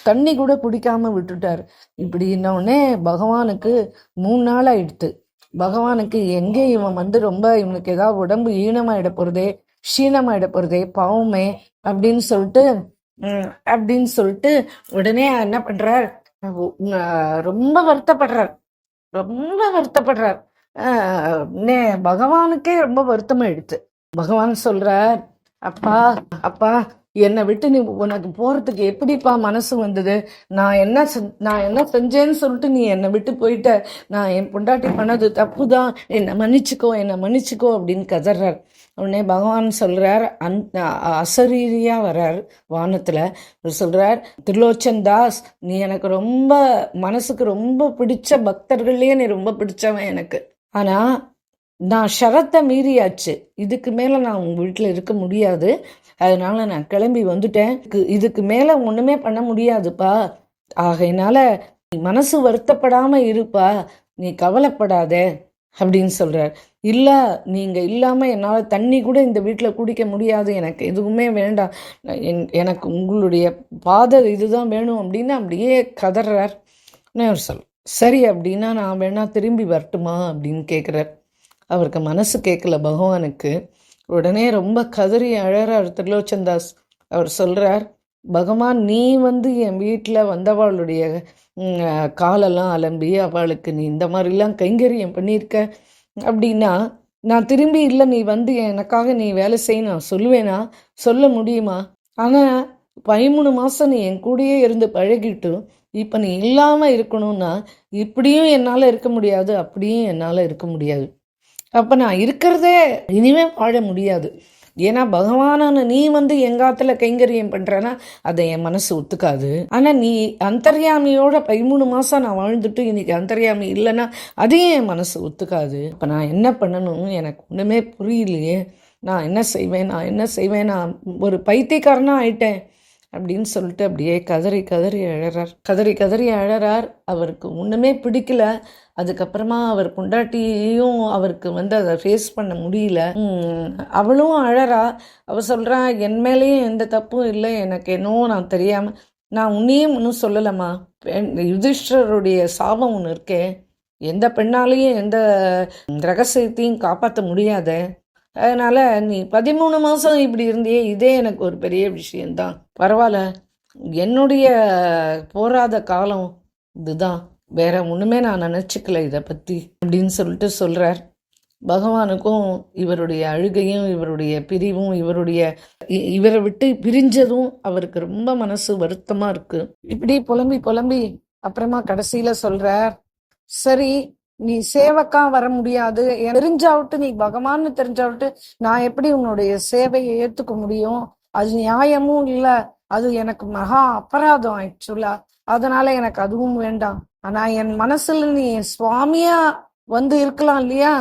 தண்ணி கூட குடிக்காம விட்டுட்டார். இப்படி இன்னொன்னே பகவானுக்கு 3 நாள் ஆயிடுத்து. பகவானுக்கு எங்கே இவன் வந்து ரொம்ப இவனுக்கு ஏதாவது உடம்பு ஈனமாயிட போறதே, க்ஷீணமாயிட போறதே, பாவமே அப்படின்னு சொல்லிட்டு அப்படின்னு சொல்லிட்டு உடனே என்ன பண்றார், ரொம்ப வருத்தப்படுறார், ரொம்ப வருத்தப்படுறார். பகவானுக்கே ரொம்ப வருத்தமாயிடுச்சு. பகவான் சொல்றார், அப்பா அப்பா என்னை விட்டு நீ உனக்கு போறதுக்கு எப்படிப்பா மனசு வந்தது? நான் என்ன செஞ்சேன்னு சொல்லிட்டு நீ என்னை விட்டு போயிட்ட. நான் என் பொண்டாட்டி பண்ணது தப்புதான், என்னை மன்னிச்சுக்கோ அப்படின்னு கதறார். உடனே பகவான் சொல்றார், அசரீரியா வர்றார் வானத்துல. சொல்றார், திரிலோச்சன் தாஸ், நீ எனக்கு ரொம்ப மனசுக்கு ரொம்ப பிடிச்ச பக்தர்கள்லயே நீ ரொம்ப பிடிச்சவன் எனக்கு. ஆனா நான் ஷரத்தை மீறியாச்சு, இதுக்கு மேல நான் உங்க வீட்டுல இருக்க முடியாது, அதனால நான் கிளம்பி வந்துட்டேன். இதுக்கு மேல ஒண்ணுமே பண்ண முடியாதுப்பா. ஆகையினால நீ மனசு வருத்தப்படாம இருப்பா, நீ கவலைப்படாத அப்படின்னு சொல்றார். இல்ல, நீங்க இல்லாம என்னால தண்ணி கூட இந்த வீட்டுல குடிக்க முடியாது, எனக்கு எதுவுமே வேண்டாம், எனக்கு உங்களுடைய பாத இதுதான் வேணும் அப்படின்னு அப்படியே கதறார். சொல், சரி அப்படின்னா நான் வேணா திரும்பி வரட்டுமா அப்படின்னு கேட்குறார். அவருக்கு மனசு கேட்கல பகவானுக்கு. உடனே ரொம்ப கதறி அழறார் திரிலோச்சன் தாஸ். அவர் சொல்றார், பகவான் நீ என் வீட்டில் வந்தவாளுடைய காலெல்லாம் அலம்பி அவளுக்கு நீ இந்த மாதிரிலாம் கைங்கரியம் பண்ணியிருக்க அப்படின்னா நான் திரும்பி இல்லை நீ எனக்காக நீ வேலை செய்ய நான் சொல்லுவேனா? சொல்ல முடியுமா? ஆனால் 13 மாதம் நீ என் கூடயே இருந்து பழகிட்டு இப்போ நீ இல்லாமல் இருக்கணும்னா இப்படியும் என்னால் இருக்க முடியாது, அப்படியும் என்னால் இருக்க முடியாது. அப்போ நான் இருக்கிறதே இனிமே வாழ முடியாது. ஏன்னா பகவானான நீ எங்காத்துல கைங்கரியம் பண்றேன்னா அதை என் மனசு ஒத்துக்காது. ஆனா நீ அந்தர்யாமியோட 13 மாசம் நான் வாழ்ந்துட்டு இன்னைக்கு அந்தர்யாமி இல்லைன்னா அதையும் என் மனசு ஒத்துக்காது. அப்ப நான் என்ன பண்ணணும் எனக்கு ஒண்ணுமே புரியலையே. நான் என்ன செய்வேன், நான் ஒரு பைத்தியக்காரனா ஆயிட்டேன் அப்படின்னு சொல்லிட்டு அப்படியே கதறி கதறி அழறார். அவருக்கு ஒன்றுமே பிடிக்கல. அதுக்கப்புறமா அவர் பொண்டாட்டியும் அவருக்கு அதை ஃபேஸ் பண்ண முடியல. அவளும் அழறா. அவ சொல்றா, என் மேலேயும் எந்த தப்பும் இல்லை, எனக்கு என்னவோ நான் தெரியாம நான் உன்னையும் ஒன்றும் சொல்லலம்மா. யுதிஷ்டருடைய சாபம் ஒன்று இருக்கே, எந்த பெண்ணாலையும் எந்த ரகசியத்தையும் காப்பாற்ற முடியாத, அதனால நீ 13 மாசம் இப்படி இருந்தியே, இதே எனக்கு ஒரு பெரிய விஷயம்தான். பரவாயில்ல, என்னுடைய போராத காலம் இதுதான், வேற ஒண்ணுமே நான் நினைச்சுக்கல இதை பத்தி அப்படின்னு சொல்லிட்டு சொல்றார். பகவானுக்கும் இவருடைய அழுகையும் இவருடைய பிரிவும் இவரை விட்டு பிரிஞ்சதும் அவருக்கு ரொம்ப மனசு வருத்தமா இருக்கு. இப்படி புலம்பி புலம்பி அப்புறமா கடைசியில சொல்றார், சரி நீ சேவக்கா வர முடியாது, தெரிஞ்சாவிட்டு நீ பகவான்னு தெரிஞ்சாவிட்டு நான் எப்படி உன்னுடைய சேவையை ஏத்துக்க முடியும்? அது நியாயமும் இல்லை, அது எனக்கு மகா அபராதம் ஆக்சுவலா. அதனால எனக்கு அதுவும் வேண்டாம். ஆனா என் மனசுல நீ சுவாமியா இருக்கலாம் இல்லையா?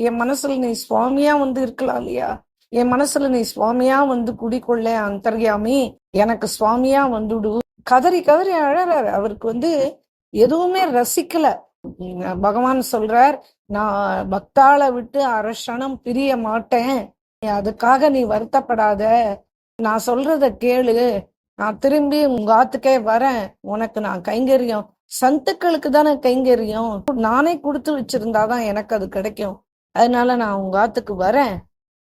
என் மனசுல நீ சுவாமியா இருக்கலாம் இல்லையா? என் மனசுல நீ சுவாமியா குடிக்கொள்ள அந்தர்யாமி, எனக்கு சுவாமியா வந்துடு. கதறி கதறி அழறாரு. அவருக்கு எதுவுமே ரசிக்கல. பகவான் சொல்றார், நான் பக்தாளை விட்டு அரசனம் பிரிய மாட்டேன், அதுக்காக நீ வருத்தப்படாத, நான் சொல்றத கேளு, நான் திரும்பி உங்க ஆத்துக்கே வரேன், உனக்கு நான் கைங்கரியம், சந்துக்களுக்கு தானே கைங்கரியம், நானே கொடுத்து வச்சிருந்தாதான் எனக்கு அது கிடைக்கும், அதனால நான் உங்க ஆத்துக்கு வரேன்.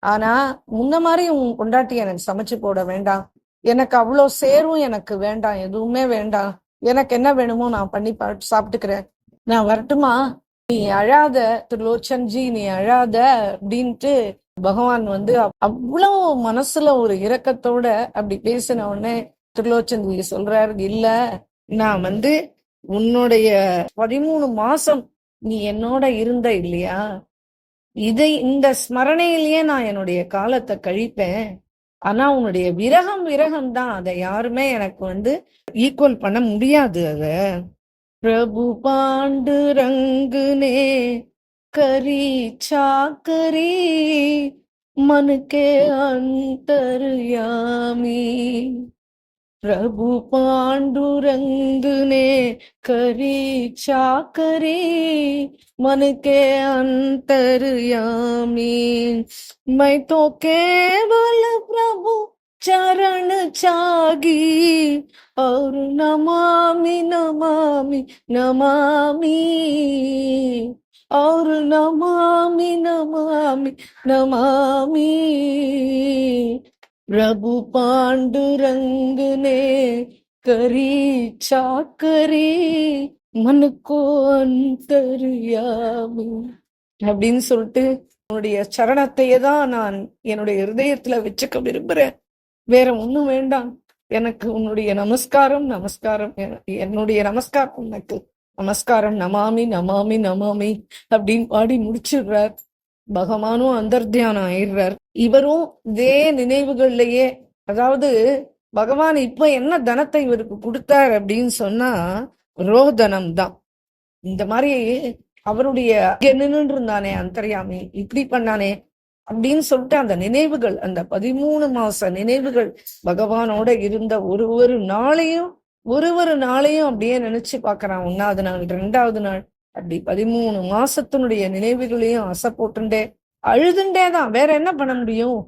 ஆனா முன்ன மாதிரி உன் கொண்டாட்டி எனக்கு சமைச்சு போட வேண்டாம், எனக்கு அவ்வளோ சேரும் எனக்கு வேண்டாம், எதுவுமே வேண்டாம், எனக்கு என்ன வேணுமோ நான் பண்ணி சாப்பிட்டுக்கிறேன், நான் வரட்டுமா? நீ அழாத திரிலோச்சன்ஜி, நீ அழாத அப்படின்ட்டு பகவான் அவ்வளவு மனசுல ஒரு இரக்கத்தோட அப்படி பேசின உடனே திரிலோச்சன்ஜி சொல்றாரு, இல்ல நான் உன்னுடைய 13 மாசம் நீ என்னோட இருந்த இல்லையா, இந்த ஸ்மரணையிலேயே நான் என்னுடைய காலத்தை கழிப்பேன். ஆனா உன்னுடைய விரகம் தான், அதை யாருமே எனக்கு ஈக்குவல் பண்ண முடியாது. அத प्रभु पांडुरंग ने करी चाकरी, मन के अंतर्यामी, प्रभु पांडुरंग ने करी चाकरी, मन के अंतर्यामी, मैं तो केवल प्रभु चरण चागी, और नमामि नमामि नमामि, और नमामि नमामि नमामि, प्रभु पांडुरंग ने करी चाकरी मन को अंतर्यामी அப்படின்னு சொல்லிட்டு உன்னுடைய சரணத்தையே தான் நான் என்னுடைய இருதயத்துல வச்சுக்க விரும்புறேன். வேற ஒண்ணும் வேண்டாம். எனக்கு உன்னுடைய நமஸ்காரம், நமஸ்காரம், என்னுடைய நமஸ்காரம் உனக்கு நமஸ்காரம், நமாமி நமாமி நமாமி அப்படின்னு பாடி முடிச்சிடுறார். பகவானும் அந்தர்த்தியானம் ஆயிடுறார். இவரும் இதே நினைவுகள்லயே, அதாவது பகவான் இப்ப என்ன தனத்தை இவருக்கு கொடுத்தார் அப்படின்னு சொன்னா ரோதனம் தான். இந்த மாதிரி அவருடைய நின்று இருந்தானே அந்தர்யாமி, இப்படி பண்ணானே அப்படின்னு சொல்லிட்டு அந்த நினைவுகள், அந்த 13 மாச நினைவுகள், பகவானோட இருந்த ஒரு நாளையும் அப்படியே நினைச்சு பாக்குறான். 1வது நாள், 2வது நாள், அப்படி 13 மாசத்தினுடைய நினைவுகளையும் அசை போட்டுண்டே அழுதுண்டே தான். வேற என்ன பண்ண முடியும்?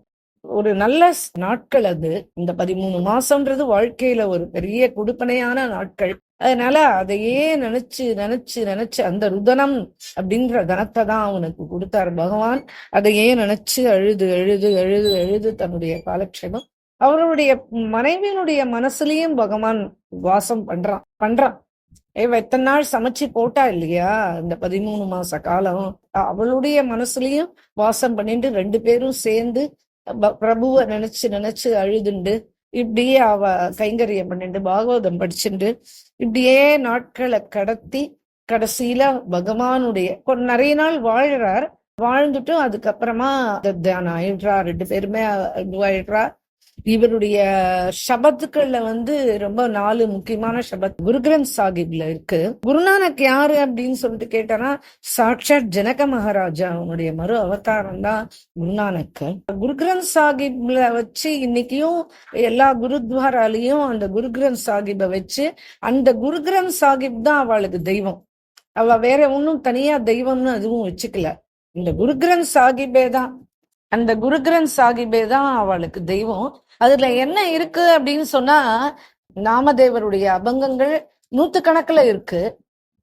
ஒரு நல்ல நாட்கள் அது. இந்த 13 மாசம்ன்றது வாழ்க்கையில ஒரு பெரிய கொடுப்பனையான நாட்கள். அதனால அதையே நினைச்சு நினைச்சு நினைச்சு அந்த ருதனம் அப்படின்ற தனத்தை தான் அவனுக்கு கொடுத்தார் பகவான். அதையே நினைச்சு அழுது அழுது அழுது அழுது தன்னுடைய காலக்ஷேபம். அவருடைய மனைவியினுடைய மனசுலயும் பகவான் வாசம் பண்றான். எத்தனை நாள் சமைச்சு போட்டா இல்லையா இந்த 13 மாச காலம், அவளுடைய மனசுலயும் வாசம் பண்ணிட்டு 2 பேரும் சேர்ந்து பிரபுவை நினைச்சு நினைச்சு அழுதுண்டு இப்படியே அவ கைங்கரியம் பண்ணிட்டு பாகவதம் படிச்சுட்டு இப்படியே நாட்களை கடத்தி கடைசியில பகவானுடைய நிறைய நாள் வாழ்றார். வாழ்ந்துட்டு அதுக்கப்புறமா தியானம் ஆயிடுறா. 2 பேருமே ஆயிடுறா. இவருடைய ஷபத்துக்கள்ல ரொம்ப 4 முக்கியமான ஷபத் குரு கிரந்த் சாஹிப்ல இருக்கு. குருநானக் யாரு அப்படின்னு சொல்லிட்டு கேட்டானா, சாட்சாத் ஜனக மகாராஜா அவனுடைய மறு அவதாரம் தான் குருநானக். குரு கிரந்த் சாஹிப்ல வச்சு இன்னைக்கும் எல்லா குருத்வாராலையும் அந்த குரு கிரந்த் சாஹிப்பை வச்சு, அந்த குரு கிரந்த் சாஹிப் தான் அவளுக்கு தெய்வம். அவ வேற ஒன்னும் தனியா தெய்வம்னு அதுவும் வச்சுக்கல. இந்த குரு கிரந்த் சாஹிப்பே தான், அந்த குரு கிரந்த் சாஹிப்பே தான் அவளுக்கு தெய்வம். அதுல என்ன இருக்கு அப்படின்னு சொன்னா, நாமதேவருடைய அபங்கங்கள் 100கணக்குல இருக்கு.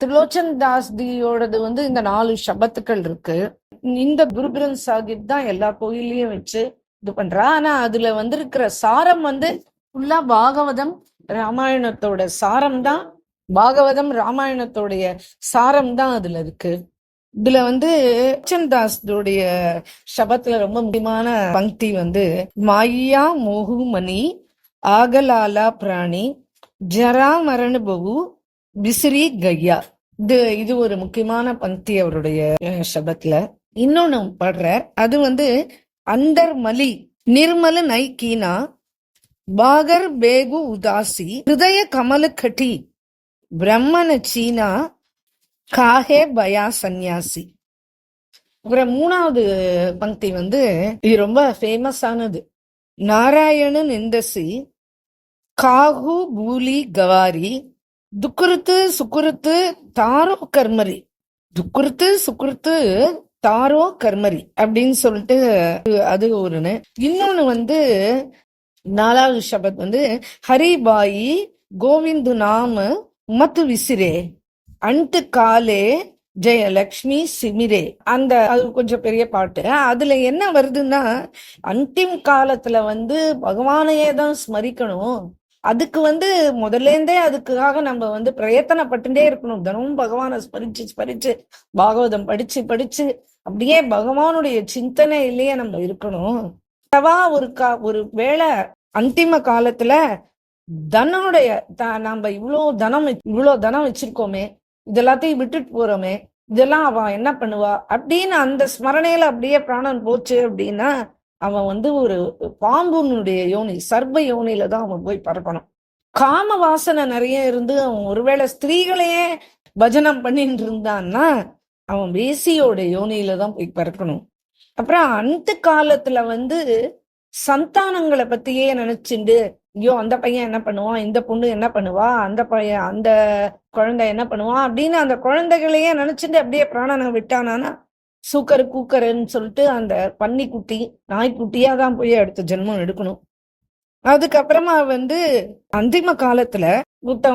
திரிலோச்சன் தாஸ்தியோடது இந்த 4 ஷபத்துக்கள் இருக்கு. இந்த குரு கிரந்த் சாஹிப் தான் எல்லா கோயிலையும் வச்சு இது பண்றா. ஆனா அதுல இருக்கிற சாரம் ஃபுல்லா பாகவதம் ராமாயணத்தோட சாரம் தான். பாகவதம் ராமாயணத்தோடைய சாரம் தான் அதுல இருக்கு. இதுல தாஸ்துடைய சபத்துல ரொம்ப முக்கியமான பங்கி மாயா மோகுமணி ஆகலாலா பிராணி ஜரா மரண பகு விசிறி கையா. இது ஒரு முக்கியமான பங்கி அவருடைய சபத்துல. இன்னொன்னு பாடுற அது அந்தர் மலி நிர்மல நை கீனா பாகர் பேகு உதாசி ஹிருதய கமல கட்டி பிரம்மன சீனா காஹே பயா சந்நியாசி. அப்புறம் 3வது பங்கி இது ரொம்ப ஃபேமஸ் ஆனது. நாராயணன் இந்தசி காஹு பூலி கவாரி துக்குருத்து சுக்குருத்து தாரோ கர்மரி. துக்குருத்து சுக்குருத்து தாரோ கர்மரி அப்படின்னு சொல்லிட்டு அது ஒருன்னு. இன்னொன்னு 4வது சபத் ஹரிபாயி கோவிந்து நாம மத்து விசிரே அண்டு காலே ஜெயலக்ஷ்மி சிமிரே. அது கொஞ்சம் பெரிய பாட்டு. அதுல என்ன வருதுன்னா, அந்திம் காலத்துல பகவானையே தான் ஸ்மரிக்கணும். அதுக்கு முதல்லேருந்தே அதுக்காக நம்ம பிரயத்தனப்பட்டுட்டே இருக்கணும். தினமும் பகவானை ஸ்மரிச்சு ஸ்மரிச்சு பாகவதம் படிச்சு படிச்சு அப்படியே பகவானுடைய சிந்தனையிலேயே நம்ம இருக்கணும். ஒரு வேளை அந்திம காலத்துல தனோடைய நம்ம இவ்வளோ தனம் வச்சிருக்கோமே, இதெல்லாத்தையும் விட்டுட்டு போறோமே, இதெல்லாம் அவன் என்ன பண்ணுவா அப்படின்னு அந்த ஸ்மரணையில அப்படியே பிராணன் போச்சு அப்படின்னா, அவன் ஒரு பாம்புனுடைய யோனி, சர்ப யோனியில தான் அவன் போய் பறக்கணும். காம வாசனை நிறைய இருந்து அவன் ஒருவேளை ஸ்திரீகளையே பஜனம் பண்ணிட்டு இருந்தான்னா அவன் வேசியோட யோனியில தான் போய் பறக்கணும். அப்புறம் அந்த காலத்துல சந்தானங்களை பத்தியே நினைச்சுண்டு, ஐயோ அந்த பையன் என்ன பண்ணுவான், இந்த பொண்ணு என்ன பண்ணுவா, அந்த பையன் அந்த குழந்தை என்ன பண்ணுவான் அப்படின்னு அந்த குழந்தைகளையே நினைச்சுட்டு அப்படியே பிராணனை விட்டானா, சூக்கரு கூக்கருன்னு சொல்லிட்டு அந்த பன்னிக்குட்டி நாய்க்குட்டியா தான் போய் அடுத்த ஜென்மம் எடுக்கணும். அதுக்கப்புறமா அந்திம காலத்துல புத்த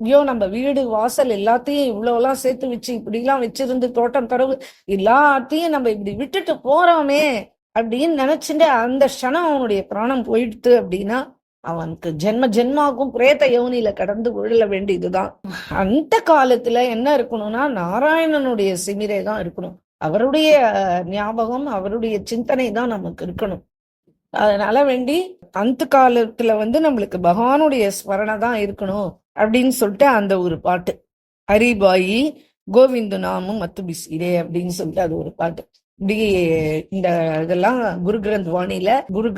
ஐயோ நம்ம வீடு வாசல் எல்லாத்தையும் இவ்வளவுலாம் சேர்த்து வச்சு இப்படி எல்லாம் வச்சிருந்து தோட்டம் தரவு எல்லாத்தையும் நம்ம இப்படி விட்டுட்டு போறோமே அப்படின்னு நினைச்சுட்டு அந்த க்ஷணம் அவனுடைய பிராணம் போயிடுத்து அப்படின்னா அவனுக்கு ஜென்ம ஜென்மாக்கும் பிரேத யோனியில கடந்து விழ வேண்டியதுதான். அந்த காலத்துல என்ன இருக்கணும்னா நாராயணனுடைய சிமிரே தான் இருக்கணும். அவருடைய ஞாபகம், அவருடைய சிந்தனை தான் நமக்கு இருக்கணும். அதனால வேண்டி அந்த காலத்துல நம்மளுக்கு பகவானுடைய ஸ்மரணை தான் இருக்கணும் அப்படின்னு சொல்லிட்டு அந்த ஒரு பாட்டு, ஹரிபாயி கோவிந்து நாமும் மத்து பிசிரே அப்படின்னு சொல்லிட்டு அது ஒரு பாட்டு. இப்படி இந்த இதெல்லாம் குரு கிரந்த் வாணியில குரு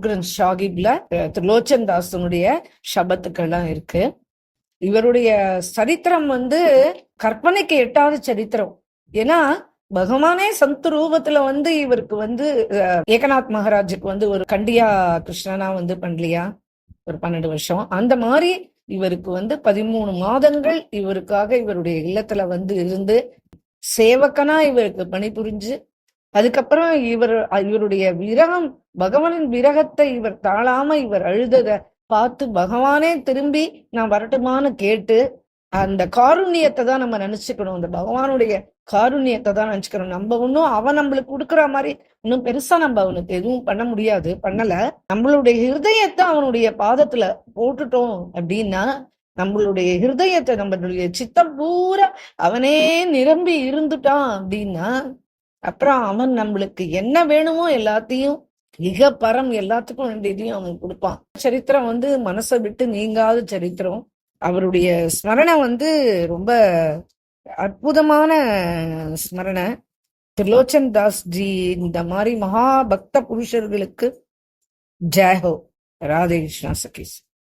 கிரந்த் சாஹிப்ல திருலோச்சன் தாசனுடைய சபத்துக்கள்லாம் இருக்கு. இவருடைய சரித்திரம் கற்பனைக்கு எட்டாத சரித்திரம். ஏன்னா பகவானே சந்து ரூபத்துல இவருக்கு ஏகநாத் மகாராஜுக்கு ஒரு கண்டியா கிருஷ்ணனா பண்ணலையா ஒரு 12 வருஷம். அந்த மாதிரி இவருக்கு 13 மாதங்கள் இவருக்காக இவருடைய இல்லத்துல இருந்து சேவகனா இவருக்கு பணிபுரிஞ்சு, அதுக்கப்புறம் இவருடைய விரகம், பகவானின் விரகத்தை இவர் தாழாம இவர் அழுதத பார்த்து பகவானே திரும்பி நான் வரட்டுமான்னு கேட்டு, அந்த காருண்யத்தை தான் நம்ம நினைச்சுக்கணும். அந்த பகவானுடைய காருண்யத்தை தான் நினைச்சுக்கணும். நம்ம ஒன்னும் அவன் நம்மளுக்கு கொடுக்குற மாதிரி இன்னும் பெருசா நம்ம அவனுக்கு எதுவும் பண்ண முடியாது, பண்ணல. நம்மளுடைய ஹிருதயத்தை அவனுடைய பாதத்துல போட்டுட்டோம் அப்படின்னா, நம்மளுடைய ஹிருதயத்தை, நம்மளுடைய சித்தம் பூரா அவனே நிரம்பி இருந்துட்டான் அப்படின்னா, அப்புறம் அவன் நம்மளுக்கு என்ன வேணுமோ எல்லாத்தையும் மிக பரம் எல்லாத்துக்கும் வேண்டியதையும் அவன் கொடுப்பான். சரித்திரம் மனசை விட்டு நீங்காத சரித்திரம். அவருடைய ஸ்மரணை ரொம்ப அற்புதமான ஸ்மரணை. திருலோச்சன் தாஸ் ஜி இந்த மாதிரி மகா பக்த புருஷர்களுக்கு ஜெயஹோ. ராதே கிருஷ்ணா சகீஸ்.